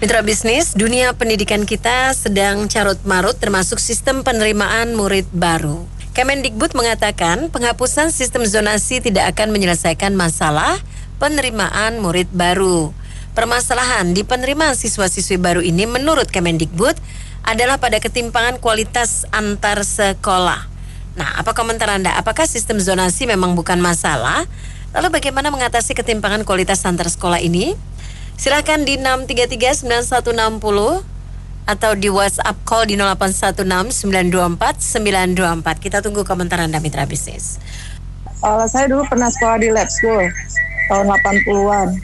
Mitra bisnis, dunia pendidikan kita sedang carut-marut termasuk sistem penerimaan murid baru. Kemendikbud mengatakan penghapusan sistem zonasi tidak akan menyelesaikan masalah penerimaan murid baru. Permasalahan di penerimaan siswa-siswi baru ini menurut Kemendikbud adalah pada ketimpangan kualitas antar sekolah. Nah, apa komentar Anda? Apakah sistem zonasi memang bukan masalah? Lalu bagaimana mengatasi ketimpangan kualitas antar sekolah ini? Silakan di 633-9160 atau di WhatsApp call di 0816-924-924. Kita tunggu komentar Anda, mitra bisnis. Saya dulu pernah sekolah di lab school tahun 80-an.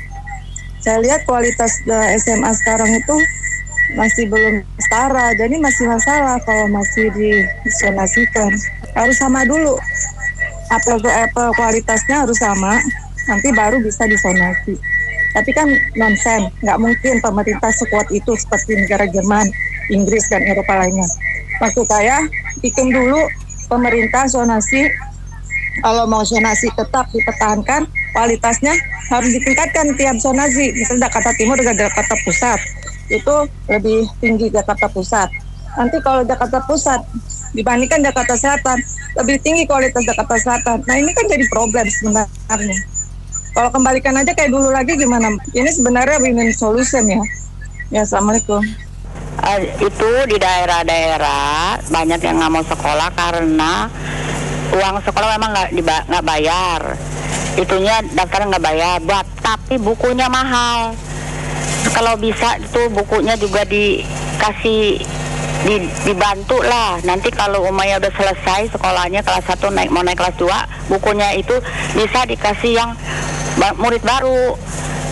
Saya lihat kualitas SMA sekarang itu masih belum setara, jadi masih masalah kalau masih dizonasikan. Harus sama dulu, apel kualitasnya harus sama, nanti baru bisa disonasi. Tapi kan nonsen, nggak mungkin pemerintah sekuat itu seperti negara Jerman, Inggris, dan Eropa lainnya. Maksud saya, bikin dulu pemerintah zonasi, kalau mau zonasi tetap dipertahankan, kualitasnya harus ditingkatkan tiap zonasi. Misalnya Jakarta Timur dengan Jakarta Pusat, itu lebih tinggi Jakarta Pusat. Nanti kalau Jakarta Pusat dibandingkan Jakarta Selatan, lebih tinggi kualitas Jakarta Selatan. Nah ini kan jadi problem sebenarnya. Kalau kembalikan aja kayak dulu lagi gimana? Ini sebenarnya win-win solution ya. Ya, Assalamualaikum. Itu di daerah-daerah banyak yang nggak mau sekolah karena uang sekolah memang nggak bayar. Itunya daftarnya nggak bayar, tapi bukunya mahal. Kalau bisa itu bukunya juga dikasih dibantu lah. Nanti kalau umumnya udah selesai sekolahnya kelas 1 mau naik kelas 2, bukunya itu bisa dikasih yang murid baru.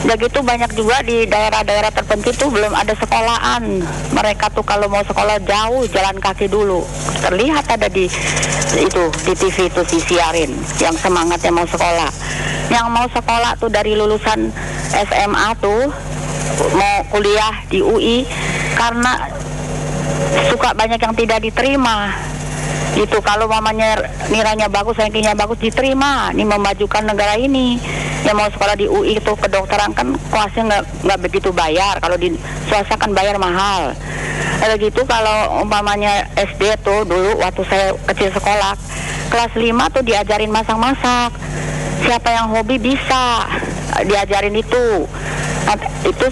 Udah gitu banyak juga di daerah-daerah terpencil tuh belum ada sekolahan. Mereka tuh kalau mau sekolah jauh jalan kaki dulu. Terlihat ada di TV itu disiarin yang semangatnya mau sekolah. Yang mau sekolah tuh dari lulusan SMA tuh mau kuliah di UI karena suka banyak yang tidak diterima. Gitu, kalau mamanya nilainya bagus, rankingnya bagus, diterima. Ini memajukan negara ini. Yang mau sekolah di UI itu kedokteran kan kelasnya nggak begitu bayar. Kalau di swasta kan bayar mahal. Ada gitu kalau umpamanya SD tuh dulu waktu saya kecil sekolah, kelas 5 tuh diajarin masak-masak. Siapa yang hobi bisa diajarin itu. Itu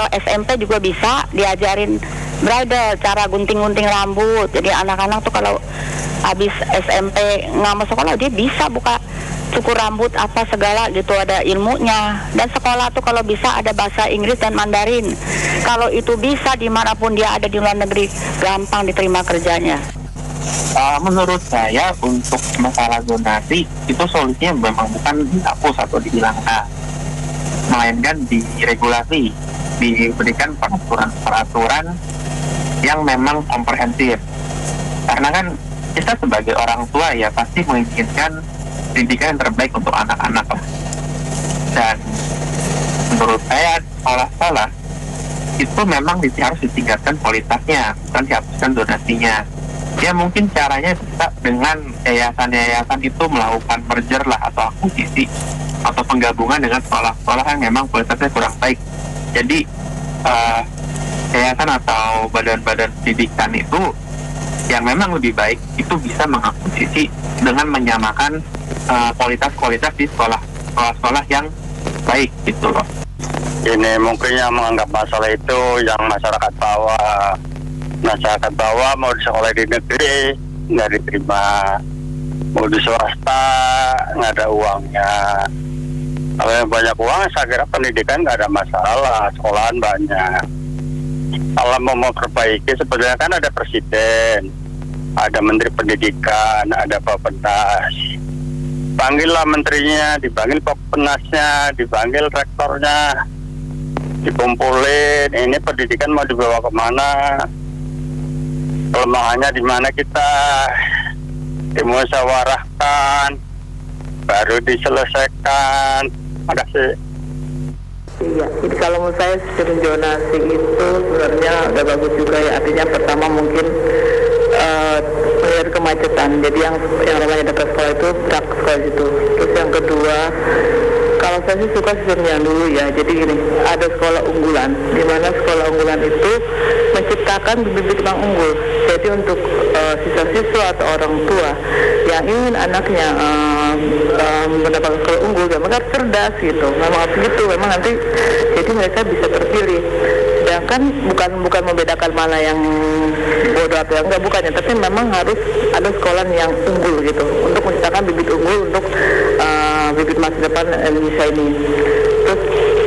SMP juga bisa diajarin bridal, cara gunting-gunting rambut. Jadi anak-anak tuh kalau habis SMP nggak mau sekolah, dia bisa buka cukur rambut apa segala gitu, ada ilmunya. Dan sekolah tuh kalau bisa ada bahasa Inggris dan Mandarin. Kalau itu bisa dimanapun dia ada di luar negeri, gampang diterima kerjanya. Menurut saya untuk masalah zonasi itu solusinya memang bukan dihapus atau dihilangkan, melainkan diregulasi, diberikan peraturan yang memang komprehensif. Karena kan kita sebagai orang tua ya pasti menginginkan pendidikan yang terbaik untuk anak-anak lah. Dan menurut saya sekolah-sekolah itu memang harus ditingkatkan kualitasnya, bukan dihapuskan donasinya. Ya mungkin caranya bisa dengan yayasan-yayasan itu melakukan merger lah atau akuisisi atau penggabungan dengan sekolah-sekolah yang memang kualitasnya kurang baik. Jadi yayasan atau badan-badan pendidikan itu yang memang lebih baik itu bisa mengakuisisi dengan menyamakan kualitas-kualitas di sekolah-sekolah yang baik gitu loh. Ini mungkin yang menganggap masalah itu yang masyarakat bawah. Masyarakat bawah mau di sekolah di negeri nggak diterima, mau di swasta nggak ada uangnya. Kalau yang banyak uang saya kira pendidikan nggak ada masalah, sekolahan banyak. Kalau mau memperbaiki sebenarnya kan ada presiden, ada menteri pendidikan, ada Bappenas. Panggillah menterinya, dipanggil Bappenasnya, dipanggil rektornya, dikumpulin. Ini pendidikan mau dibawa kemana? Kelemahannya di mana kita dimusyawarahkan, baru diselesaikan. Terima kasih. Iya, jadi kalau menurut saya sistem zonasi itu sebenarnya udah bagus juga ya. Artinya pertama mungkin menghindari kemacetan. Jadi yang namanya dekat sekolah itu berangkat sekolah itu. Terus yang kedua, Kalau saya sih suka sistem yang dulu ya. Jadi gini, ada sekolah unggulan, di mana sekolah unggulan itu menciptakan bibit yang unggul. Jadi untuk siswa-siswa atau orang tua yang ingin anaknya mendapatkan sekolah unggul, ya mereka cerdas gitu. Memang begitu, memang nanti jadi mereka bisa terpilih. Sedangkan bukan membedakan mana yang bodoh atau yang enggak, bukannya, tapi memang harus ada sekolah yang unggul gitu untuk menciptakan bibit unggul untuk bibit masa depan Indonesia ini. Terus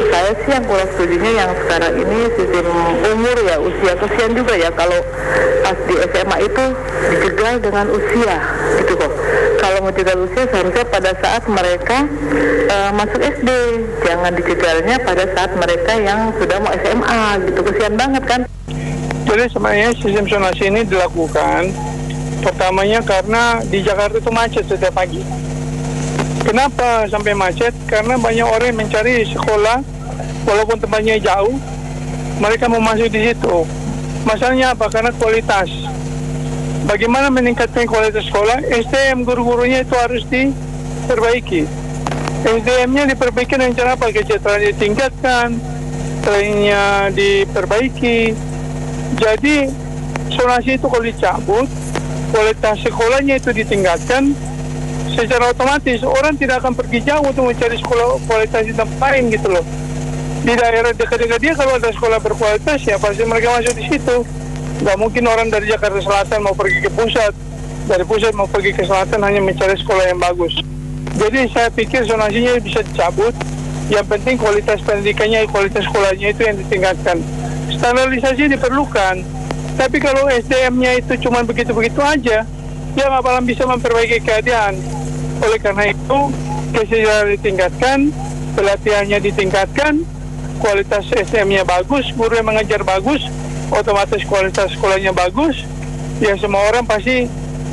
saya sih yang kurang setujunya yang sekarang ini sistem umur ya, usia. Kesian juga ya kalau pas di SMA itu dijegal dengan usia gitu kok. Kalau mau jegal usia seharusnya pada saat mereka masuk SD, jangan dijegalnya pada saat mereka yang sudah mau SMA gitu. Kesian banget kan. Jadi sebenarnya sistem zonasi ini dilakukan pertamanya karena di Jakarta itu macet setiap pagi. Kenapa sampai macet? Karena banyak orang yang mencari sekolah walaupun tempatnya jauh, mereka mau masuk di situ. Masalahnya apa? Karena kualitas. Bagaimana meningkatkan kualitas sekolah? SDM guru-gurunya itu harus diperbaiki. SDM-nya diperbaiki dengan cara apa? Kesejahteraan ditingkatkan, trainingnya diperbaiki. Jadi zonasi itu kalau dicabut, kualitas sekolahnya itu ditingkatkan, secara otomatis orang tidak akan pergi jauh untuk mencari sekolah kualitas di tempat lain gitu loh. Di daerah dekat-dekat dia kalau ada sekolah berkualitas ya pasti mereka masuk di situ. Gak mungkin orang dari Jakarta Selatan mau pergi ke pusat, dari pusat mau pergi ke selatan hanya mencari sekolah yang bagus. Jadi saya pikir zonasinya bisa dicabut. Yang penting kualitas pendidikannya, kualitas sekolahnya itu yang ditingkatkan. Standarisasi diperlukan. Tapi kalau SDM-nya itu cuma begitu-begitu aja, dia nggak bakalan bisa memperbaiki keadaan. Oleh karena itu, kesejahteraan ditingkatkan, pelatihannya ditingkatkan, kualitas SDM-nya bagus, guru yang mengajar bagus, otomatis kualitas sekolahnya bagus, ya semua orang pasti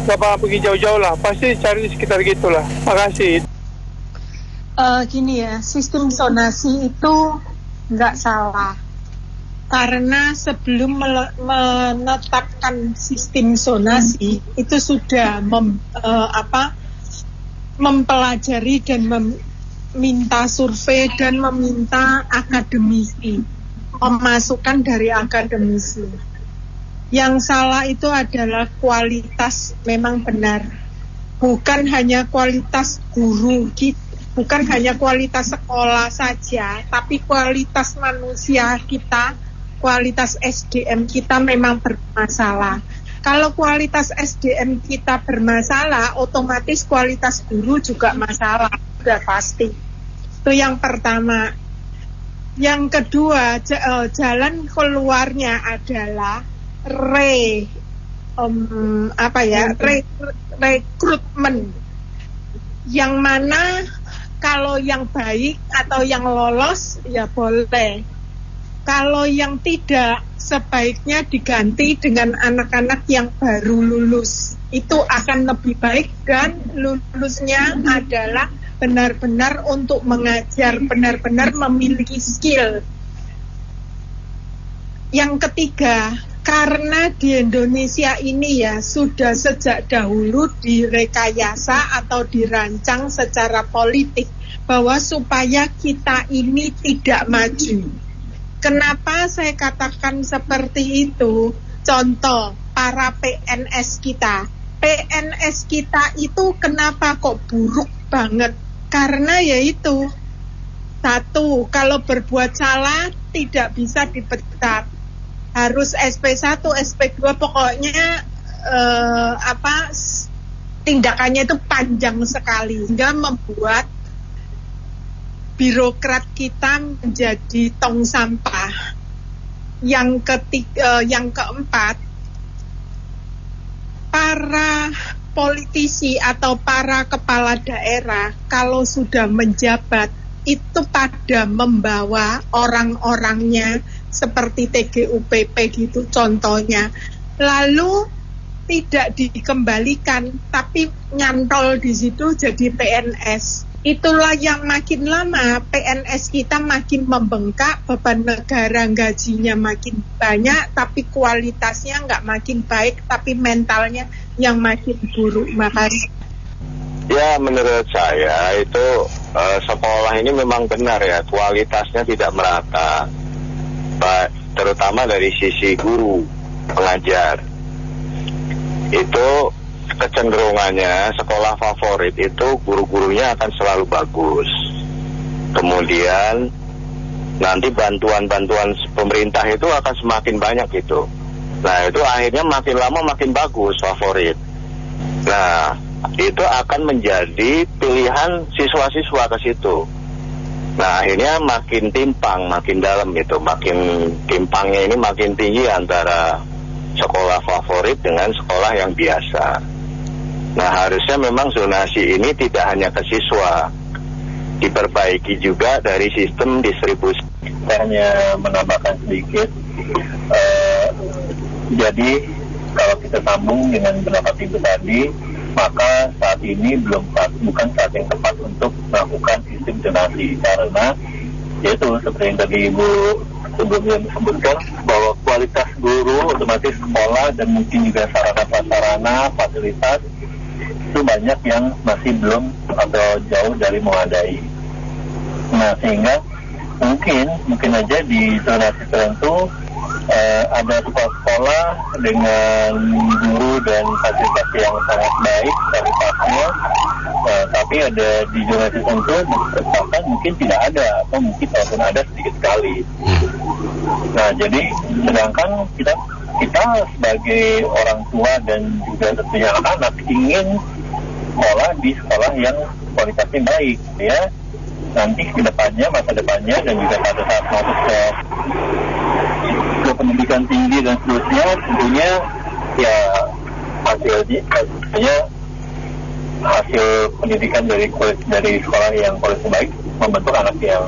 nggak bakal pergi jauh-jauh lah, pasti cari di sekitar gitulah. Makasih. Gini ya, sistem zonasi itu nggak salah. Karena sebelum menetapkan sistem zonasi itu sudah mempelajari dan meminta survei dan meminta akademisi, memasukkan dari akademisi. Yang salah itu adalah kualitas, memang benar, bukan hanya kualitas guru kita, bukan hanya kualitas sekolah saja, tapi kualitas manusia kita, kualitas SDM kita memang bermasalah. Kalau kualitas SDM kita bermasalah, otomatis kualitas guru juga masalah, sudah pasti. Itu yang pertama. Yang kedua, jalan keluarnya adalah rekrutmen. Yang mana kalau yang baik atau yang lolos ya boleh. Kalau yang tidak, sebaiknya diganti dengan anak-anak yang baru lulus. Itu akan lebih baik dan lulusnya adalah benar-benar untuk mengajar, benar-benar memiliki skill. Yang ketiga, karena di Indonesia ini ya sudah sejak dahulu direkayasa atau dirancang secara politik bahwa supaya kita ini tidak maju. Kenapa saya katakan seperti itu? Contoh, para PNS kita. PNS kita itu kenapa kok buruk banget? Karena yaitu, satu, kalau berbuat salah tidak bisa dipecat. Harus SP1, SP2, pokoknya tindakannya itu panjang sekali. Hingga membuat birokrat kita menjadi tong sampah. Yang keempat, para politisi atau para kepala daerah kalau sudah menjabat itu pada membawa orang-orangnya seperti TGUPP gitu contohnya, lalu tidak dikembalikan tapi nyantol di situ jadi PNS. Itulah yang makin lama PNS kita makin membengkak, beban negara gajinya makin banyak, tapi kualitasnya nggak makin baik, tapi mentalnya yang makin buruk. Makasih. Ya, menurut saya itu sekolah ini memang benar ya, kualitasnya tidak merata, terutama dari sisi guru pengajar. Itu kecenderungannya sekolah favorit itu guru-gurunya akan selalu bagus. Kemudian nanti bantuan-bantuan pemerintah itu akan semakin banyak gitu. Nah, itu akhirnya makin lama makin bagus favorit. Nah, itu akan menjadi pilihan siswa-siswa ke situ. Nah, akhirnya makin timpang, makin dalam gitu, makin timpangnya ini makin tinggi antara sekolah favorit dengan sekolah yang biasa. Nah, harusnya memang zonasi ini tidak hanya ke siswa, diperbaiki juga dari sistem distribusi. Saya hanya menambahkan sedikit, jadi kalau kita sambung dengan pendapat Ibu tadi, maka saat ini bukan saat yang tepat untuk melakukan sistem zonasi, karena yaitu seperti yang tadi Ibu sebelumnya disebutkan bahwa kualitas guru, otomatis sekolah, dan mungkin juga sarana-prasarana, fasilitas itu banyak yang masih belum atau jauh dari memadai. Nah, sehingga mungkin aja di zonasi tertentu ada sekolah-sekolah dengan guru dan fasilitas yang sangat baik kualitasnya, tapi ada di zonasi tertentu bahkan mungkin tidak ada, atau mungkin walaupun ada sedikit sekali. Nah, jadi sedangkan kita sebagai orang tua dan juga tentunya anak ingin sekolah di sekolah yang kualitasnya baik, ya. Nanti masa depannya dan juga pada saat masuk ke pendidikan tinggi dan seterusnya, tentunya ya hasil pendidikan dari sekolah yang kualitas baik membentuk anak yang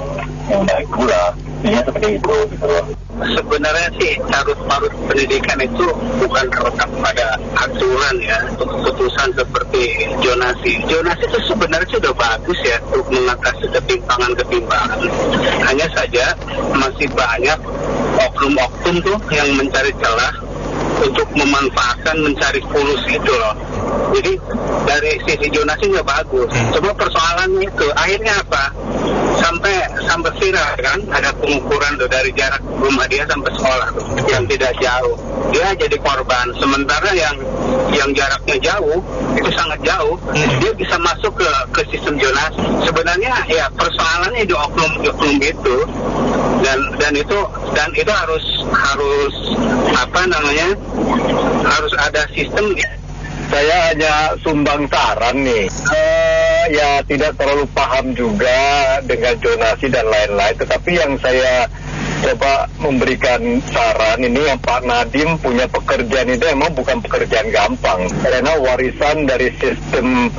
baik pula. Tentunya seperti itu gitu loh. Sebenarnya sih carut-marut pendidikan itu bukan terletak pada aturan ya, keputusan seperti zonasi. Zonasi itu sebenarnya sudah bagus ya untuk mengatasi ketimpangan. Hanya saja masih banyak oknum-oknum tuh yang mencari celah untuk memanfaatkan, mencari polusi itu loh. Jadi dari sisi zonasi nggak bagus. Cuma persoalannya itu akhirnya apa? Sampai viral kan, ada pengukuran tuh dari jarak rumah dia sampai sekolah tuh, yang tidak jauh, dia jadi korban. Sementara yang jaraknya jauh itu sangat jauh, dia bisa masuk ke sistem zonasi. Sebenarnya ya persoalannya di oknum itu, dan itu harus harus ada sistem. Saya hanya sumbang saran nih, ya tidak terlalu paham juga dengan zonasi dan lain-lain, tetapi yang saya coba memberikan saran ini, yang Pak Nadiem punya pekerjaan itu emang bukan pekerjaan gampang, karena warisan dari sistem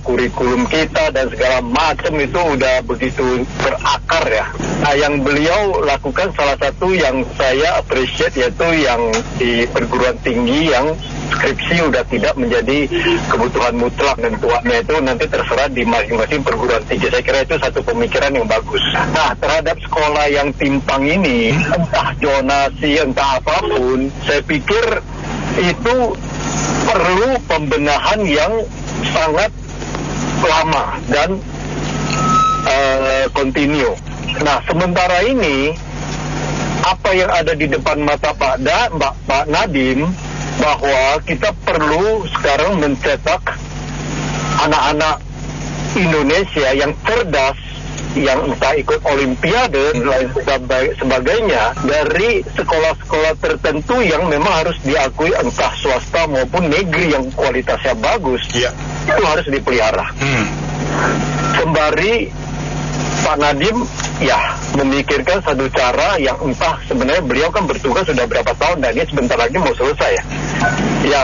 kurikulum kita dan segala macam itu udah begitu berakar ya. Nah, yang beliau lakukan salah satu yang saya appreciate yaitu yang di perguruan tinggi yang skripsi udah tidak menjadi kebutuhan mutlak, dan tuannya itu nanti terserah di masing-masing perguruan tinggi. Saya kira itu satu pemikiran yang bagus. Nah, terhadap sekolah yang timpang ini, entah zonasi, entah apapun, saya pikir itu perlu pembenahan yang sangat lama dan kontinu. Nah, sementara ini apa yang ada di depan mata Pak Nadiem, bahwa kita perlu sekarang mencetak anak-anak Indonesia yang cerdas, yang entah ikut olimpiade dan lain sebagainya, dari sekolah-sekolah tertentu yang memang harus diakui, entah swasta maupun negeri, yang kualitasnya bagus. Itu harus dipelihara. Sembari Pak Nadiem ya memikirkan satu cara yang entah, sebenarnya beliau kan bertugas sudah berapa tahun dan ini sebentar lagi mau selesai ya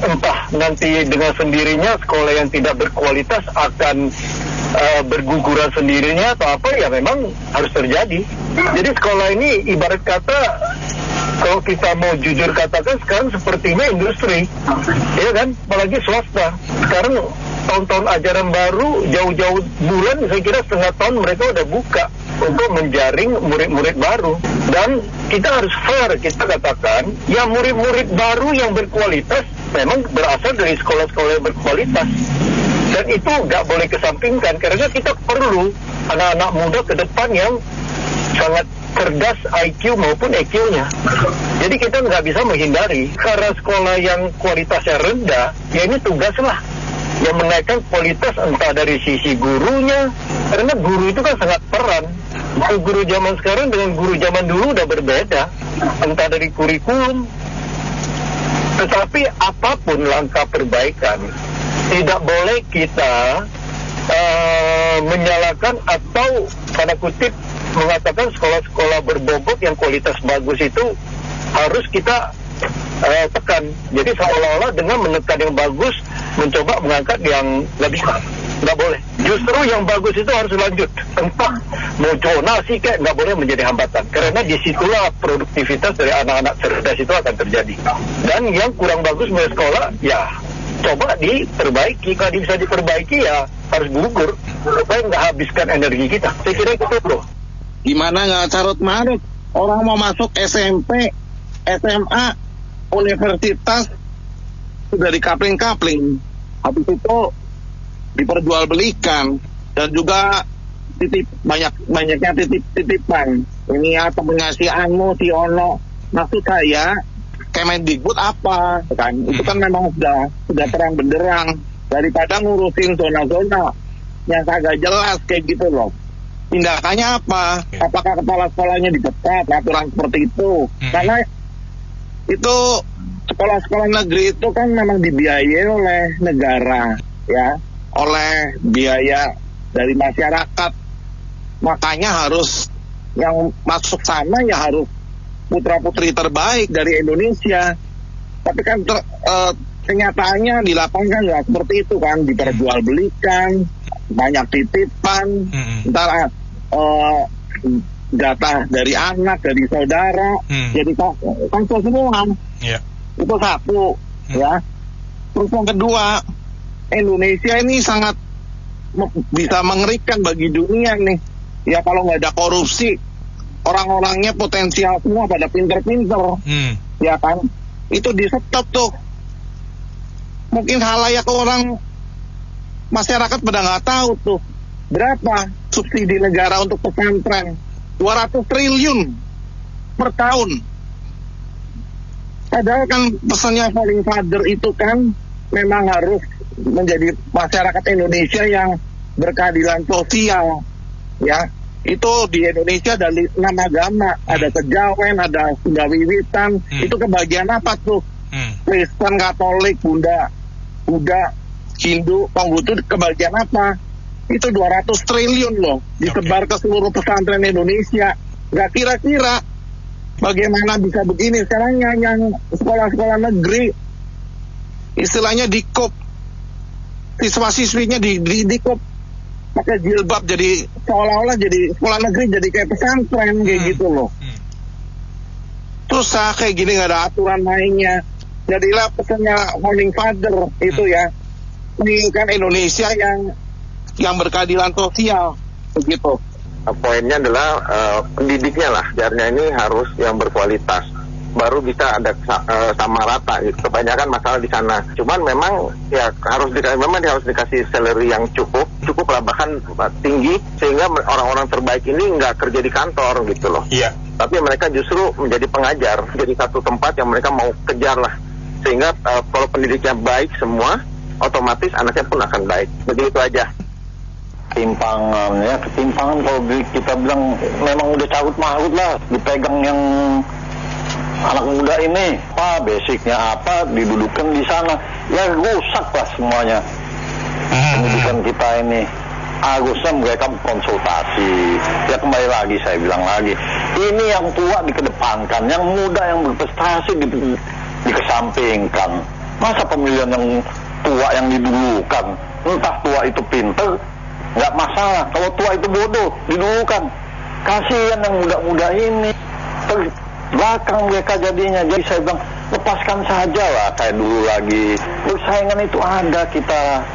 entah nanti dengan sendirinya sekolah yang tidak berkualitas akan berguguran sendirinya atau apa, ya memang harus terjadi. Jadi sekolah ini ibarat kata, kalau kita mau jujur katakan, sekarang sepertinya industri, ya kan, apalagi swasta. Sekarang tahun-tahun ajaran baru, jauh-jauh bulan, saya kira setengah tahun mereka udah buka untuk menjaring murid-murid baru. Dan kita harus fair, kita katakan, ya murid-murid baru yang berkualitas memang berasal dari sekolah-sekolah yang berkualitas. Dan itu nggak boleh kesampingkan, karena kita perlu anak-anak muda ke depan yang sangat cerdas IQ maupun EQ-nya. Jadi kita nggak bisa menghindari. Karena sekolah yang kualitasnya rendah, ya ini tugaslah yang menaikkan kualitas entah dari sisi gurunya, karena guru itu kan sangat peran. Guru zaman sekarang dengan guru zaman dulu udah berbeda, entah dari kurikulum. Tetapi apapun langkah perbaikan, tidak boleh kita menyalahkan atau tanda kutip mengatakan sekolah-sekolah berbobot yang kualitas bagus itu harus kita tekan. Jadi seolah-olah dengan menekan yang bagus mencoba mengangkat yang nggak bisa. Nggak boleh. Justru yang bagus itu harus lanjut. Entah mau zonasi kayak nggak boleh menjadi hambatan. Karena disitulah produktivitas dari anak-anak cerdas itu akan terjadi. Dan yang kurang bagus menurut sekolah, ya coba diperbaiki. Kalau bisa diperbaiki ya harus gugur. Supaya nggak habiskan energi kita. Saya kira itu loh. Gimana nggak carut-marut? Orang mau masuk SMP, SMA, universitas sudah dikapling-kapling. Habis itu diperjualbelikan dan juga banyaknya titipan. Ini atau pengasihanmu si Ono. Maksud saya Kemendikbud apa kan? Itu kan memang sudah terang benderang, daripada ngurusin zona-zona yang kagak jelas kayak gitu loh. Tindakannya apa? Apakah kepala sekolahnya dipecat, aturan seperti itu? Karena itu sekolah-sekolah negeri itu kan memang dibiayai oleh negara, ya, oleh biaya dari masyarakat. Makanya harus yang masuk sana ya harus putra-putri terbaik dari Indonesia. Tapi kan kenyataannya di lapangan nggak seperti itu kan, diperjualbelikan, banyak titipan, ntar jatah dari anak, dari saudara, jadi kan semua. Itu satu, ya. Terus yang kedua, Indonesia ini sangat bisa mengerikan bagi dunia nih. Ya kalau nggak ada korupsi, orang-orangnya potensial semua pada pinter-pinter, ya kan? Itu di stop tuh. Mungkin halayak orang masyarakat pada nggak tahu tuh berapa subsidi negara untuk pesantren, 200 triliun per tahun. Padahal kan pesannya Founding Father itu kan memang harus menjadi masyarakat Indonesia yang berkeadilan sosial, ya. Itu di Indonesia dari 6 agama, ada Kejawen, ada Sunda Wiwitan, itu kebagian apa tuh? Kristen, Katolik, Buddha, Hindu, Konghucu kebagian apa? Itu 200 triliun loh, disebar ke seluruh pesantren Indonesia. Gak kira-kira bagaimana bisa begini. Sekarang yang sekolah-sekolah negeri istilahnya dikop, siswa-siswinya dikop pakai jilbab, jadi seolah-olah jadi sekolah negeri, jadi kayak pesantren kayak gitu loh. Susah kayak gini, nggak ada aturan mainnya. Jadilah pesannya Founding Father itu ya, menginginkan Indonesia yang berkeadilan sosial begitu. Poinnya adalah pendidiknya lah, jarnya ini harus yang berkualitas, baru bisa ada sama rata gitu. Kebanyakan masalah di sana. Cuman memang ya harus dikasih salary yang cukup lah, bahkan tinggi, sehingga orang-orang terbaik ini nggak kerja di kantor gitu loh. Iya. Tapi mereka justru menjadi pengajar, jadi satu tempat yang mereka mau kejar lah. Sehingga kalau pendidiknya baik semua, otomatis anaknya pun akan baik. Begitu aja. Ketimpangan kalau kita bilang memang udah carut marut lah, dipegang yang anak muda ini, basicnya apa, didudukan di sana, ya rusak lah semuanya. Pendidikan kita ini harusnya mereka konsultasi. Ya kembali lagi saya bilang lagi, ini yang tua dikedepankan, yang muda yang berprestasi dikesampingkan. Masa pemilihan yang tua yang didulukan? Entah tua itu pinter, nggak masalah. Kalau tua itu bodoh, didulukan. Kasihan yang muda-muda ini, belakang mereka jadinya. Jadi saya bilang, lepaskan saja lah kayak dulu lagi. Persaingan itu ada kita.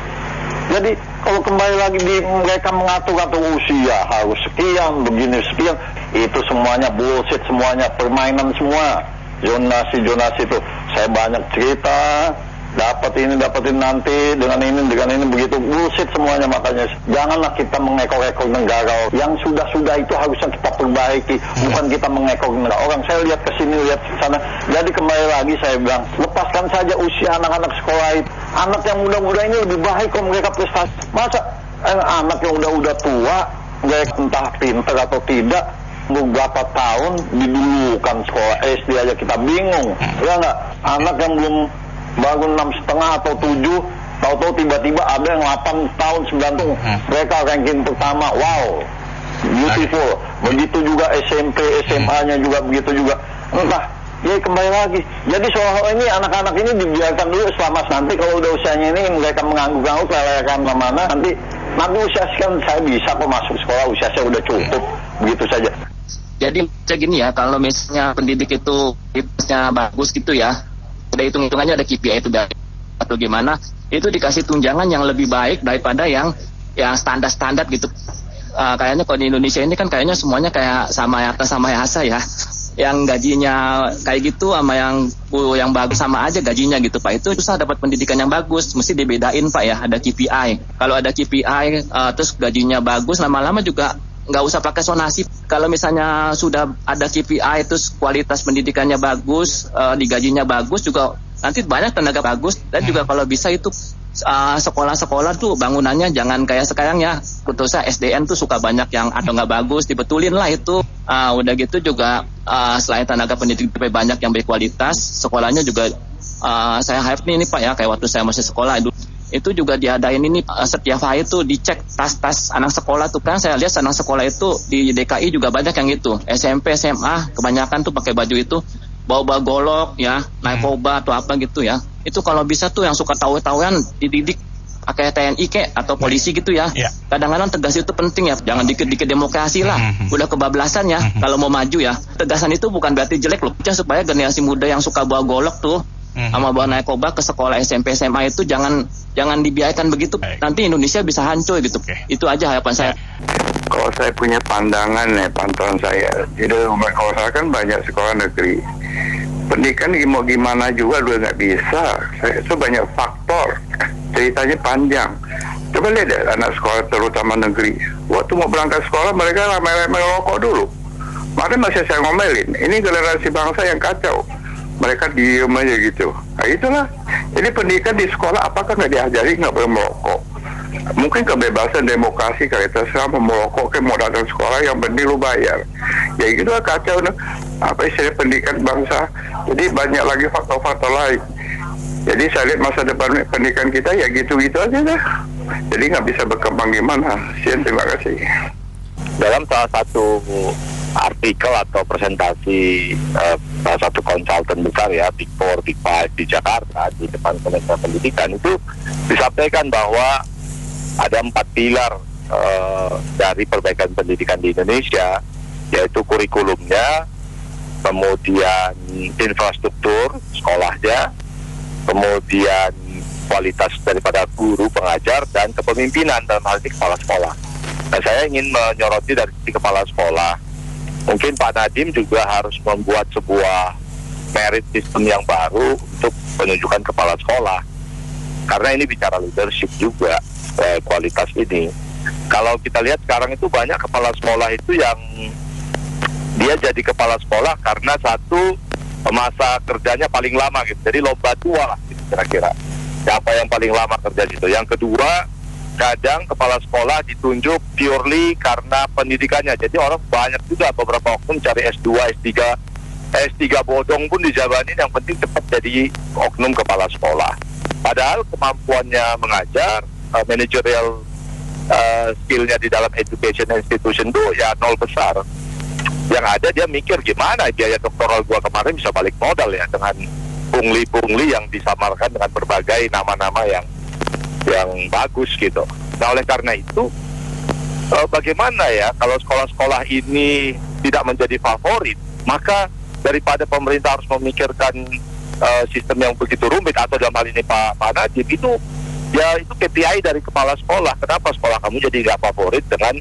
Jadi kalau kembali lagi mereka mengatur usia harus sekian, begini sekian, itu semuanya bullshit, semuanya permainan semua. Zonasi itu saya banyak cerita dapetin nanti dengan ini begitu bullshit semuanya. Makanya janganlah kita mengekor-ekor negara. Yang sudah itu harusnya kita perbaiki, bukan kita mengekor negara. Orang saya lihat ke sini, lihat ke sana. Jadi kembali lagi saya bilang, lepaskan saja usia anak-anak sekolah itu. Anak yang muda-muda ini lebih baik kalau mereka prestasi. Masa anak yang udah tua, mereka entah pintar atau tidak, beberapa tahun didulukan sekolah SD aja kita bingung. Ya nggak? Anak yang belum bangun 6,5 atau 7, tahu-tahu tiba-tiba ada yang 8 tahun 9 tahun, mereka ranking pertama. Wow, beautiful. Begitu juga SMP, SMA-nya juga begitu juga. Entah, ya kembali lagi. Jadi soal ini anak-anak ini dibiarkan dulu selama nanti kalau udah usianya ini mereka mengangguk-angguk lelekan kemana, nanti usia kan saya bisa kok masuk sekolah, usia saya udah cukup, begitu saja. Jadi gini ya, kalau misalnya pendidik itu kualitasnya bagus gitu ya, ada hitung-hitungannya, ada KPI itu dari atau gimana, itu dikasih tunjangan yang lebih baik daripada yang standar-standar gitu. Kayaknya kalau di Indonesia ini kan kayaknya semuanya kayak sama Yasa ya, yang gajinya kayak gitu sama yang bagus sama aja gajinya gitu Pak. Itu susah dapat pendidikan yang bagus, mesti dibedain Pak ya, ada KPI. Kalau ada KPI terus gajinya bagus, lama-lama juga nggak usah pakai sonasi. Kalau misalnya sudah ada KPI terus kualitas pendidikannya bagus, digajinya bagus juga, nanti banyak tenaga bagus. Dan juga kalau bisa itu sekolah-sekolah tuh bangunannya jangan kayak sekarang ya, putusnya SDN tuh suka banyak yang atau nggak bagus, dibetulin lah itu. Udah gitu juga selain tenaga pendidik lebih banyak yang berkualitas, sekolahnya juga saya hype nih Pak ya, kayak waktu saya masih sekolah itu juga diadain ini setiap hari tuh dicek tas-tas anak sekolah tuh kan. Saya lihat anak sekolah itu di DKI juga banyak yang itu, SMP, SMA kebanyakan tuh pakai baju itu, bawa golok ya, narkoba atau apa gitu ya. Itu kalau bisa tuh yang suka tahu-tahuan dididik pakai TNI atau polisi gitu ya. Kadang-kadang tegas itu penting ya, jangan dikit-dikit demokrasi lah, udah kebablasan ya. Kalau mau maju ya, tegasan itu bukan berarti jelek loh, supaya generasi muda yang suka bawa golok tuh sama bawa narkoba ke sekolah SMP SMA itu jangan dibiarkan begitu. Nanti Indonesia bisa hancur gitu. Itu aja harapan saya. Kalau saya punya pandangan ya, pantauan saya, jadi kalau saya kan banyak sekolah negeri, pendidikan mau gimana juga udah nggak bisa. Itu banyak faktor, ceritanya panjang. Coba lihat ya, anak sekolah terutama negeri, waktu mau berangkat sekolah mereka ramai-ramai rokok dulu. Makanya masih saya ngomelin, ini generasi bangsa yang kacau. Mereka diem aja gitu. Nah itulah. Jadi pendidikan di sekolah apakah nggak diajari nggak boleh merokok? Mungkin kebebasan demokrasi kali terserah mau merokok ke mau datang sekolah yang penting lu bayar. Ya gitu lah kacau. Apa istilah pendidikan bangsa? Jadi banyak lagi faktor-faktor lain. Jadi saya lihat masa depan pendidikan kita ya gitu-gitu aja dah. Jadi nggak bisa berkembang gimana. Terima kasih. Dalam salah satu artikel atau presentasi salah satu konsultan besar ya, Big 4, Big 5 di Jakarta di depan Kementerian Pendidikan itu disampaikan bahwa ada 4 pilar dari perbaikan pendidikan di Indonesia, yaitu kurikulumnya, kemudian infrastruktur sekolahnya, kemudian kualitas daripada guru pengajar, dan kepemimpinan dalam hal ini kepala sekolah. Nah, saya ingin menyoroti dari sisi kepala sekolah. Mungkin Pak Nadiem juga harus membuat sebuah merit system yang baru untuk penunjukan kepala sekolah. Karena ini bicara leadership juga, kualitas ini. Kalau kita lihat sekarang itu banyak kepala sekolah itu yang dia jadi kepala sekolah karena satu, masa kerjanya paling lama gitu. Jadi lomba tua lah gitu, kira-kira. Siapa yang paling lama kerja situ. Yang kedua, kadang kepala sekolah ditunjuk purely karena pendidikannya. Jadi orang banyak juga, beberapa oknum cari S2, S3 bodong pun dijabanin, yang penting cepat jadi oknum kepala sekolah. Padahal kemampuannya mengajar, managerial skillnya di dalam education institution itu ya nol besar. Yang ada dia mikir gimana biaya doktoral gua kemarin bisa balik modal ya, dengan pungli-pungli yang disamarkan dengan berbagai nama-nama yang bagus gitu. Nah oleh karena itu bagaimana ya kalau sekolah-sekolah ini tidak menjadi favorit, maka daripada pemerintah harus memikirkan sistem yang begitu rumit, atau dalam hal ini Pak Nadiem itu KPI dari kepala sekolah. Kenapa sekolah kamu jadi nggak favorit dengan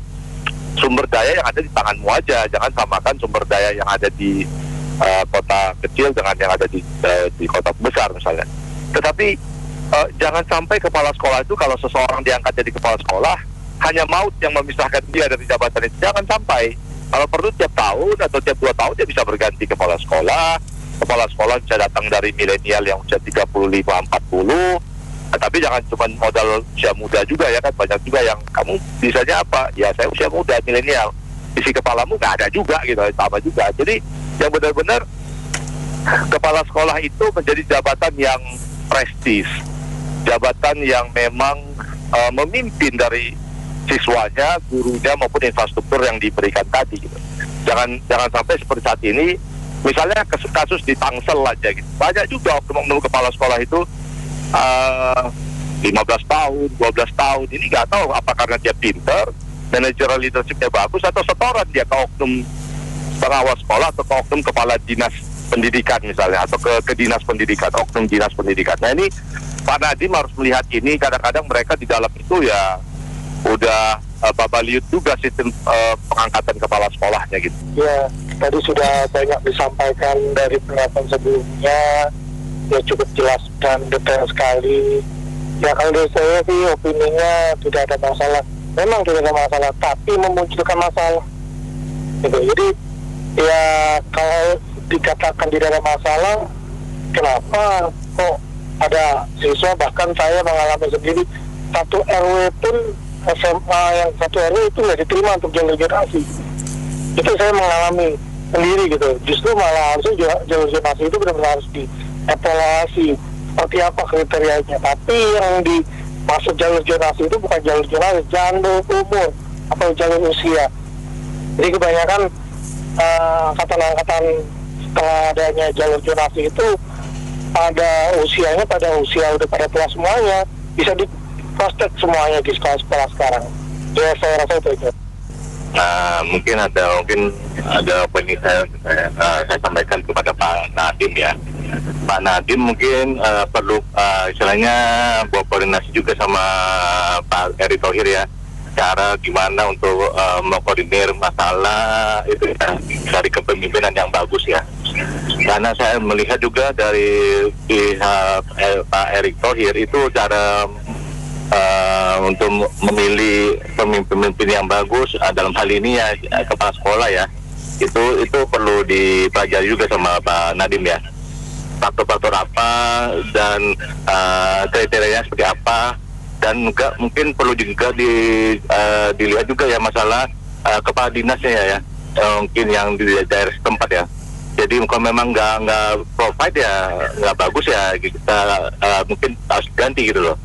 sumber daya yang ada di tanganmu aja? Jangan samakan sumber daya yang ada di kota kecil dengan yang ada di kota besar misalnya. Tetapi jangan sampai kepala sekolah itu kalau seseorang diangkat jadi kepala sekolah hanya maut yang memisahkan dia dari jabatan itu. Jangan sampai. Kalau perlu tiap tahun atau tiap 2 tahun dia bisa berganti kepala sekolah. Kepala sekolah bisa datang dari milenial yang usia 35-40. Tapi jangan cuma modal usia muda juga ya kan. Banyak juga yang kamu bisanya apa? Ya saya usia muda, milenial. Isi kepalamu nggak ada juga gitu, sama juga. Jadi yang benar-benar kepala sekolah itu menjadi jabatan yang prestis, jabatan yang memang memimpin dari siswanya, gurunya maupun infrastruktur yang diberikan tadi gitu. Jangan sampai seperti saat ini, misalnya kasus di Tangsel aja gitu. Banyak juga oknum kepala sekolah itu 15 tahun, 12 tahun. Ini nggak tahu apa karena dia pinter, managerial leadershipnya bagus, atau setoran dia ke oknum pengawas sekolah atau ke oknum kepala dinas pendidikan misalnya, atau ke dinas pendidikan, oknum dinas pendidikan. Nah ini Pak Nadiem harus melihat ini. Kadang-kadang mereka di dalam itu ya udah babaliut juga sistem pengangkatan kepala sekolahnya gitu. Ya, tadi sudah banyak disampaikan dari penjelasan sebelumnya, ya cukup jelas dan detail sekali. Ya kalau dari saya sih opininya tidak ada masalah. Memang tidak ada masalah, tapi memunculkan masalah. Gitu. Jadi ya kalau dikatakan tidak ada masalah, kenapa kok ada siswa, bahkan saya mengalami sendiri, satu RW pun SMA yang satu RW itu nggak diterima untuk jalur zonasi. Itu saya mengalami sendiri gitu. Justru malah harusnya jalur zonasi itu benar-benar harus dievaluasi seperti apa kriterianya. Tapi yang dimaksud jalur zonasi itu bukan jalur zonasi, jalur umur atau jalur usia. Jadi kebanyakan angkatan-angkatan setelah adanya jalur zonasi itu pada usianya udah pada tua semuanya, bisa diprostek semuanya di sekolah-sekolah sekarang. Ya saya rasa itu. Nah mungkin ada opini saya sampaikan kepada Pak Nadiem ya. Pak Nadiem mungkin perlu istilahnya buat koordinasi juga sama Pak Erick Thohir ya, cara gimana untuk mengkoordinir masalah itu ya, dari kepemimpinan yang bagus ya. Karena saya melihat juga dari pihak Pak Erick Thohir itu cara untuk memilih pemimpin yang bagus dalam hal ini ya kepala sekolah ya, itu perlu dipelajari juga sama Pak Nadiem ya. Faktor-faktor apa dan kriterianya seperti apa, dan juga mungkin perlu juga dilihat juga ya masalah kepala dinasnya ya, mungkin yang di daerah setempat ya. Jadi kalau memang nggak provide ya nggak bagus ya, kita mungkin harus ganti gitu loh.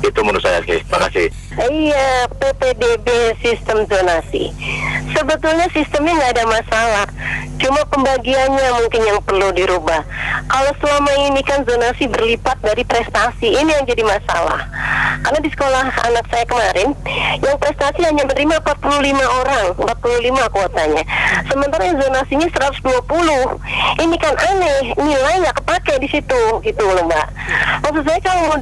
Itu menurut saya sih. Terima kasih. Iya, PPDB sistem zonasi. Sebetulnya sistemnya nggak ada masalah. Cuma pembagiannya mungkin yang perlu dirubah. Kalau selama ini kan zonasi berlipat dari prestasi, ini yang jadi masalah. Karena di sekolah anak saya kemarin, yang prestasi hanya menerima 45 orang, 45 kuotanya. Sementara yang zonasinya 120. Ini kan aneh, nilai nggak kepake di situ, gitu loh Mbak. Maksud saya kalau mau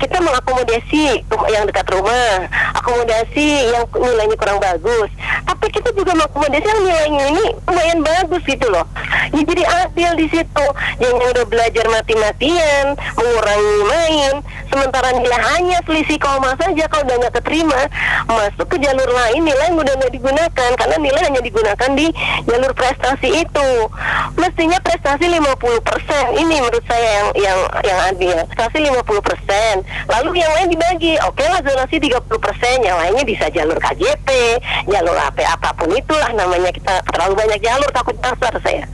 kita mengakomodasi yang dekat rumah, akomodasi yang nilainya kurang bagus, tapi kita juga mengakomodasi yang nilainya ini lumayan bagus gitu loh. Ya, jadi adil di situ. Yang udah belajar mati-matian, mengurangi main, sementara nilai hanya selisih koma saja, kalau udah nggak keterima, masuk ke jalur lain nilai udah nggak digunakan, karena nilai hanya digunakan di jalur prestasi itu. Mestinya prestasi 50%. Ini menurut saya yang adil. Prestasi 50%. Lalu yang lain dibagi. Oke lah zonasi 30%, yang lainnya bisa jalur KJP, jalur apapun itulah namanya. Kita terlalu banyak jalur, takut dasar saya.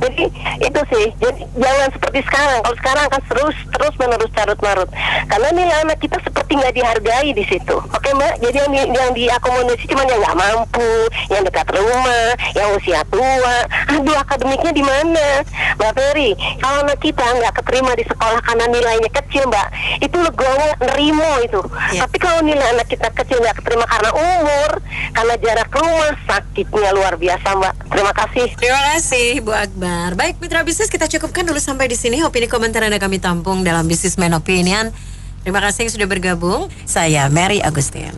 Jadi itu sih. Jadi jangan seperti sekarang. Kalau sekarang kan terus menerus carut-marut. Karena nilai anak kita seperti nggak dihargai di situ. Oke Mbak. Jadi yang diakomodasi cuma yang nggak mampu, yang dekat rumah, yang usia tua. Aduh, akademiknya di mana? Mbak Ferry, kalau anak kita nggak keterima di sekolah karena nilainya kecil Mbak, itu legowo nerimo itu. Ya. Tapi kalau nilai anak kita kecil nggak keterima karena umur, karena jarak rumah, sakitnya luar biasa Mbak. Terima kasih. Terima kasih Bu Akbar. Baik mitra bisnis, kita cukupkan dulu sampai di sini. Opini komentar Anda kami tampung dalam Businessman Opinion. Terima kasih yang sudah bergabung. Saya Mary Agustin.